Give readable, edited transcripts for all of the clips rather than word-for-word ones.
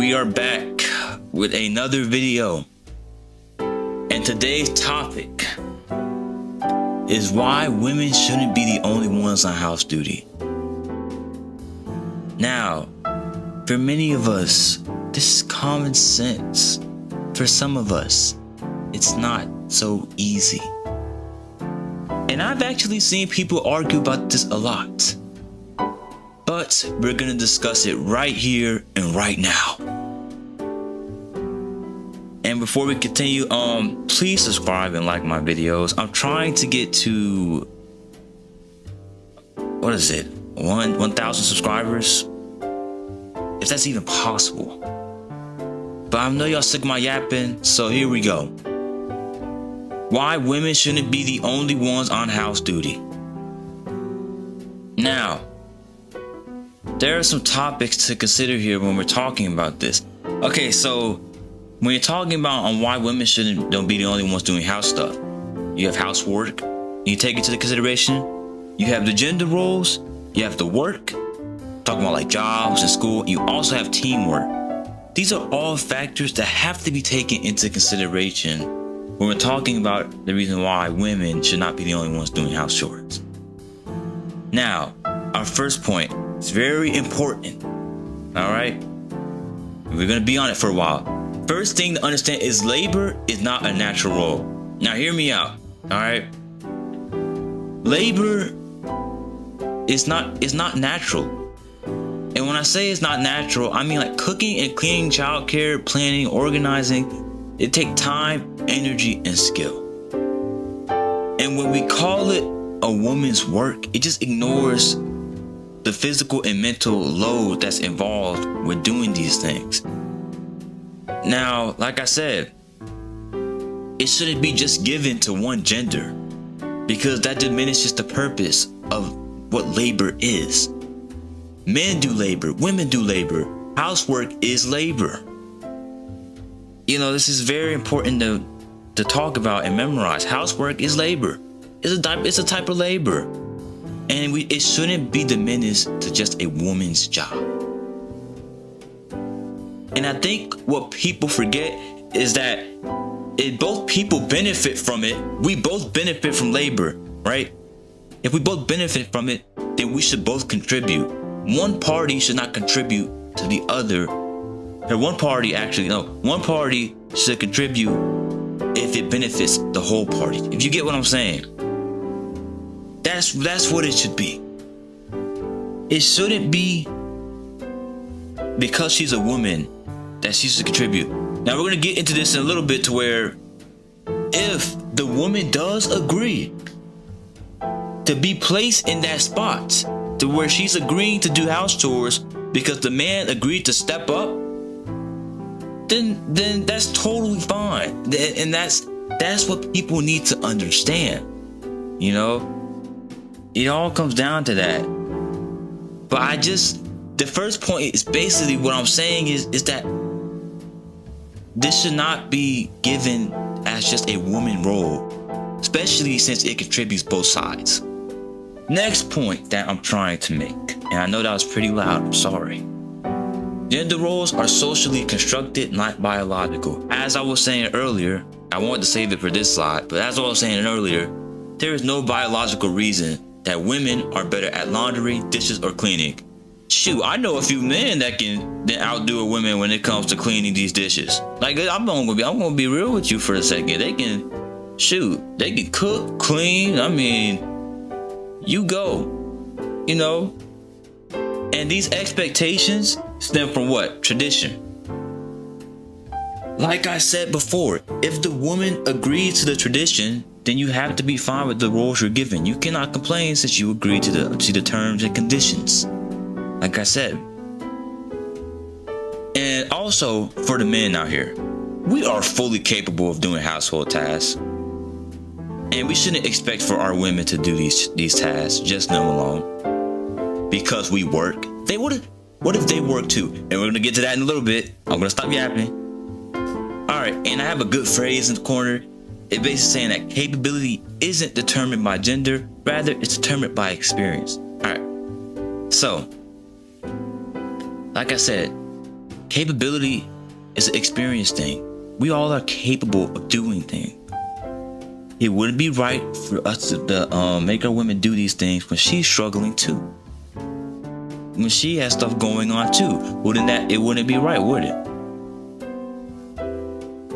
we are back with another video, and today's topic is why women shouldn't be the only ones on house duty. Now, for many of us, this is common sense. For some of us, it's not so easy. And I've actually seen people argue about this a lot. But we're gonna discuss it right here and right now. And before we continue, please subscribe and like my videos. I'm trying to get to, what is it, 1,000 subscribers? If that's even possible. But I know y'all sick of my yapping, so here we go. Why women shouldn't be the only ones on house duty. Now, there are some topics to consider here when we're talking about this. Okay, so when you're talking about on why women don't be the only ones doing house stuff, you have housework, you take into the consideration. You have the gender roles, you have the work, talking about like jobs and school. You also have teamwork. These are all factors that have to be taken into consideration when we're talking about the reason why women should not be the only ones doing house chores. Now, our first point is very important. All right, we're gonna be on it for a while. First thing to understand is labor is not a natural role. Now, hear me out. All right, labor is not natural. And when I say it's not natural, I mean like cooking and cleaning, childcare, planning, organizing. It takes time, energy, and skill. And when we call it a woman's work, it just ignores the physical and mental load that's involved with doing these things. Now, like I said, it shouldn't be just given to one gender, because that diminishes the purpose of what labor is. Men do labor, women do labor. Housework is labor. You know, this is very important to talk about and memorize. Housework is labor. It's a type of labor. And it shouldn't be diminished to just a woman's job. And I think what people forget is that both people benefit from it. We both benefit from labor, right? If we both benefit from it, then we should both contribute. One party should not contribute to the other. Or one party should contribute if it benefits the whole party. If you get what I'm saying. That's what it should be. It shouldn't be because she's a woman that she should contribute. Now we're gonna get into this in a little bit to where if the woman does agree to be placed in that spot to where she's agreeing to do house chores because the man agreed to step up, then that's totally fine. And that's what people need to understand. You know, it all comes down to that. But the first point is basically what I'm saying is that this should not be given as just a woman role, especially since it contributes both sides. Next point that I'm trying to make, and I know that was pretty loud, I'm sorry. Gender roles are socially constructed, not biological. As I was saying earlier, I wanted to save it for this slide, but as I was saying earlier, there is no biological reason that women are better at laundry, dishes, or cleaning. Shoot, I know a few men that can outdo a woman when it comes to cleaning these dishes. Like, I'm gonna be real with you for a second. They can cook, clean. I mean, you go, you know. And these expectations stem from what? Tradition. Like I said before, if the woman agrees to the tradition, then you have to be fine with the roles you're given. You cannot complain since you agree to the terms and conditions. Like I said. And also, for the men out here, we are fully capable of doing household tasks. And we shouldn't expect for our women to do these tasks, just them alone. Because we work. What if they work too? And we're gonna get to that in a little bit. I'm gonna stop yapping. Alright, and I have a good phrase in the corner. It's basically saying that capability isn't determined by gender, rather it's determined by experience. Alright, so like I said, Capability is an experience thing. We all are capable of doing things. It wouldn't be right for us to make our women do these things when she's struggling too. When she has stuff going on too. It wouldn't be right, would it?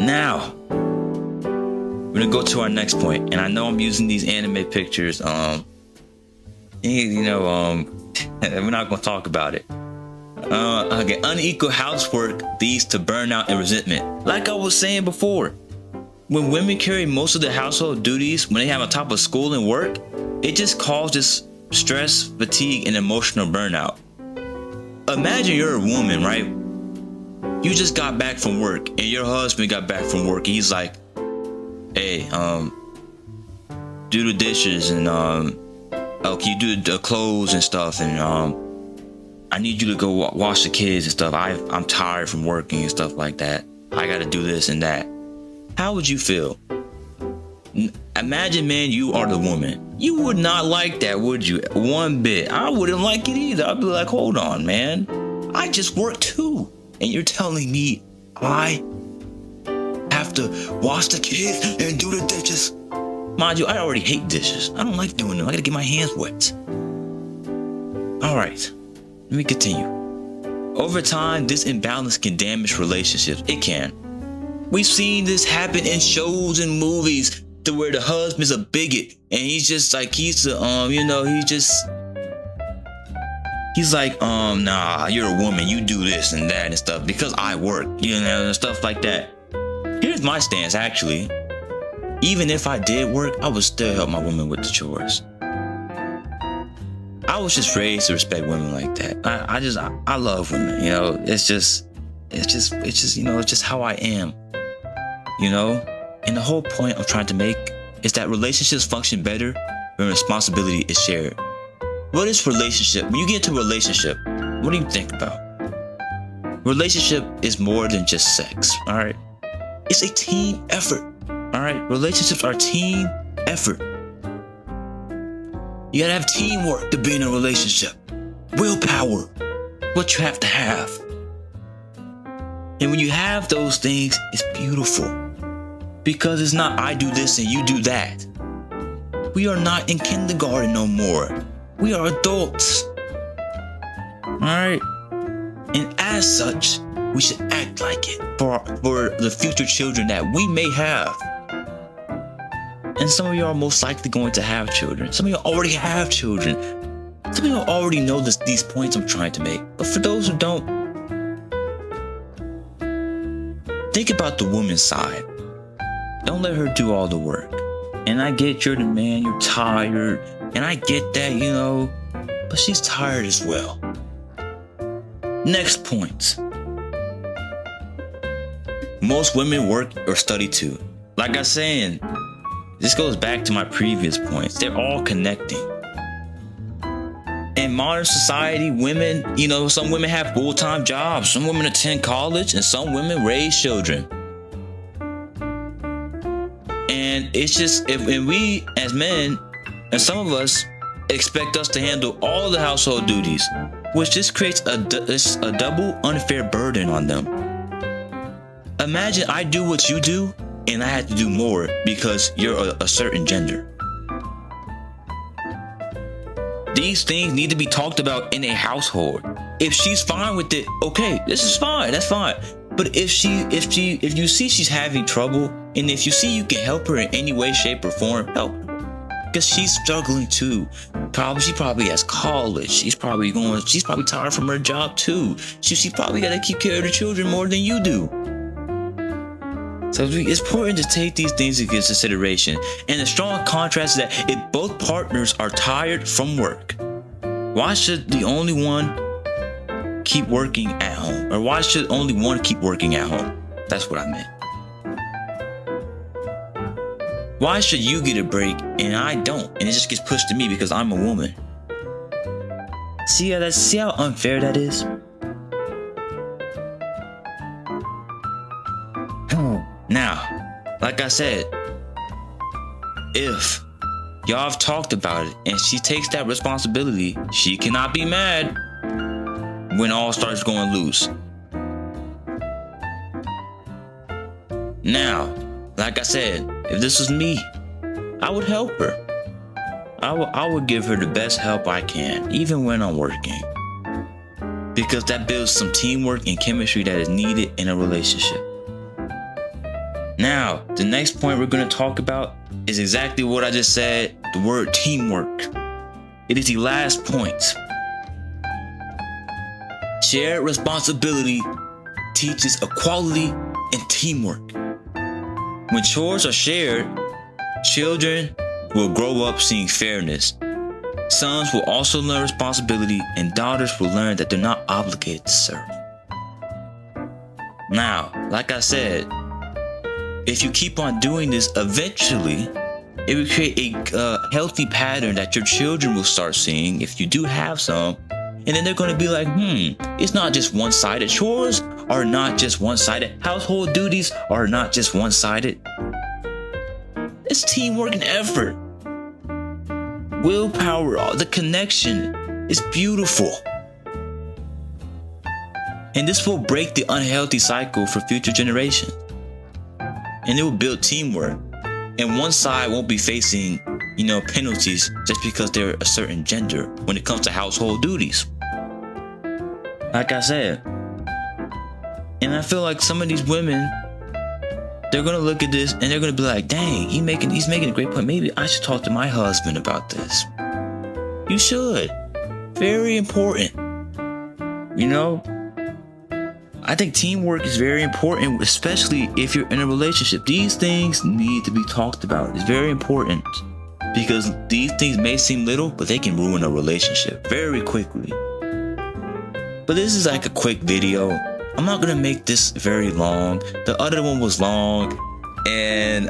Now, we're gonna go to our next point, and I know I'm using these anime pictures. We're not gonna talk about it. Okay, unequal housework leads to burnout and resentment. Like I was saying before, when women carry most of the household duties when they have on top of school and work, it just causes stress, fatigue, and emotional burnout. Imagine you're a woman, right? You just got back from work, and your husband got back from work, and he's like, hey, do the dishes, and can you do the clothes and stuff, and I need you to go wash the kids and stuff. I'm tired from working and stuff like that. I gotta do this and that. How would you feel? Imagine, man, you are the woman. You would not like that, would you? One bit. I wouldn't like it either. I'd be like, hold on, man. I just work too. And you're telling me I have to wash the kids and do the dishes. Mind you, I already hate dishes. I don't like doing them. I gotta get my hands wet. All right, let me continue. Over time, this imbalance can damage relationships. It can. We've seen this happen in shows and movies to where the husband's a bigot and he's just like, he's like, nah, you're a woman, you do this and that and stuff because I work, and stuff like that. Here's my stance, actually. Even if I did work, I would still help my woman with the chores. I was just raised to respect women like that. I love women, it's just how I am, And the whole point I'm trying to make is that relationships function better when responsibility is shared. What is relationship? When you get into a relationship, what do you think about? Relationship is more than just sex, all right? It's a team effort, all right? Relationships are team effort. You gotta have teamwork to be in a relationship. Willpower, what you have to have. And when you have those things, it's beautiful. Because it's not I do this and you do that. We are not in kindergarten no more. We are adults. Alright? And as such, we should act like it for the future children that we may have. And some of you are most likely going to have children. Some of you already have children. Some of you already know these points I'm trying to make. But for those who don't, think about the woman's side. Don't let her do all the work. And I get you're the man, you're tired, and I get that, but she's tired as well. Next point. Most women work or study too. Like I was saying, this goes back to my previous points. They're all connecting. In modern society, women, some women have full-time jobs. Some women attend college and some women raise children. And it's just, and we as men, and some of us expect us to handle all the household duties, which just creates a double unfair burden on them. Imagine I do what you do, and I have to do more because you're a certain gender. These things need to be talked about in a household. If she's fine with it, okay, this is fine, that's fine. But if you see she's having trouble, and if you see you can help her in any way, shape, or form, help her. Because she's struggling too. She probably has college. She's probably tired from her job too. She probably gotta keep care of the children more than you do. So it's important to take these things into consideration. And the strong contrast is that if both partners are tired from work, why should the only one keep working at home? Or why should only one keep working at home? That's what I meant. Why should you get a break and I don't? And it just gets pushed to me because I'm a woman. See how unfair that is? Now, like I said, if y'all have talked about it and she takes that responsibility, she cannot be mad when all starts going loose. Now, like I said, if this was me, I would help her. I would give her the best help I can, even when I'm working. Because that builds some teamwork and chemistry that is needed in a relationship. Now, the next point we're going to talk about is exactly what I just said, the word teamwork. It is the last point. Shared responsibility teaches equality and teamwork. When chores are shared, children will grow up seeing fairness. Sons will also learn responsibility, and daughters will learn that they're not obligated to serve. Now, like I said, if you keep on doing this, eventually it will create a healthy pattern that your children will start seeing if you do have some. And then they're going to be like, it's not just one-sided. Chores are not just one-sided. Household duties are not just one-sided. It's teamwork and effort. Willpower, the connection is beautiful. And this will break the unhealthy cycle for future generations. And it will build teamwork. And one side won't be facing, penalties just because they're a certain gender when it comes to household duties. Like I said. And I feel like some of these women, they're gonna look at this and they're gonna be like, dang, he's making a great point. Maybe I should talk to my husband about this. You should. Very important. I think teamwork is very important, especially if you're in a relationship. These things need to be talked about. It's very important because these things may seem little, but they can ruin a relationship very quickly. But this is like a quick video. I'm not gonna make this very long. The other one was long, and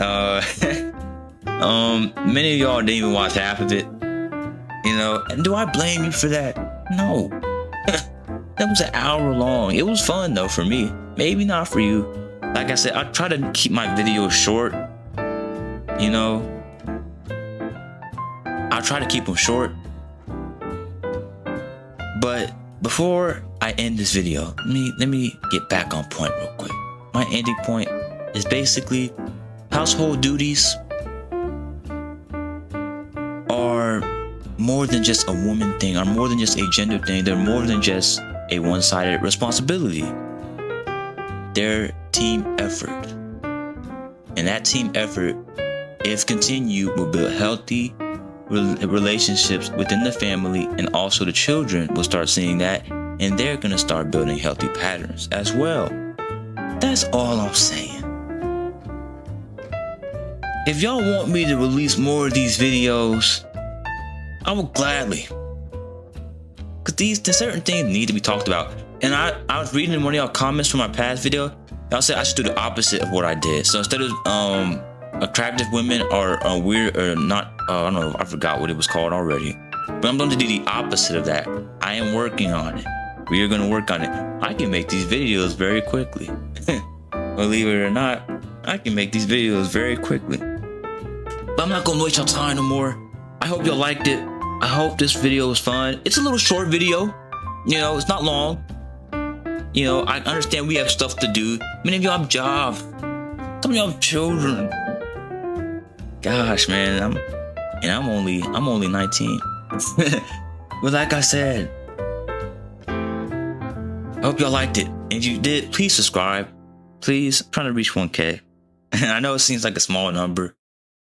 many of y'all didn't even watch half of it. And do I blame you for that? No. That was an hour long. It was fun though for me. Maybe not for you. Like I said, I try to keep my videos short. I try to keep them short. But before I end this video, let me get back on point real quick. My ending point is basically household duties are more than just a woman thing, are more than just a gender thing. They're more than just a one-sided responsibility. They're team effort. And that team effort, if continued, will build healthy relationships within the family, and also the children will start seeing that, and they're gonna start building healthy patterns as well. That's all I'm saying. If y'all want me to release more of these videos, I will gladly. Because the certain things need to be talked about. And I was reading in one of y'all comments from my past video, y'all said I should do the opposite of what I did. So instead of attractive women or weird or not, I don't know, I forgot what it was called already. But I'm going to do the opposite of that. I am working on it. We are going to work on it. I can make these videos very quickly. Believe it or not, I can make these videos very quickly. But I'm not going to waste your time no more. I hope y'all liked it. I hope this video was fun. It's a little short video. It's not long. I understand we have stuff to do. Many of y'all have jobs. Some of y'all have children. Gosh, man, I'm only 19. But like I said, I hope y'all liked it. And if you did, please subscribe. Please, I'm trying to reach 1K. I know it seems like a small number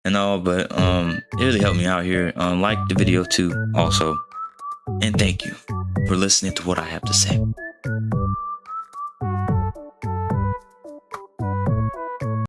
and all, but it really helped me out here. Like the video too, also. And thank you for listening to what I have to say.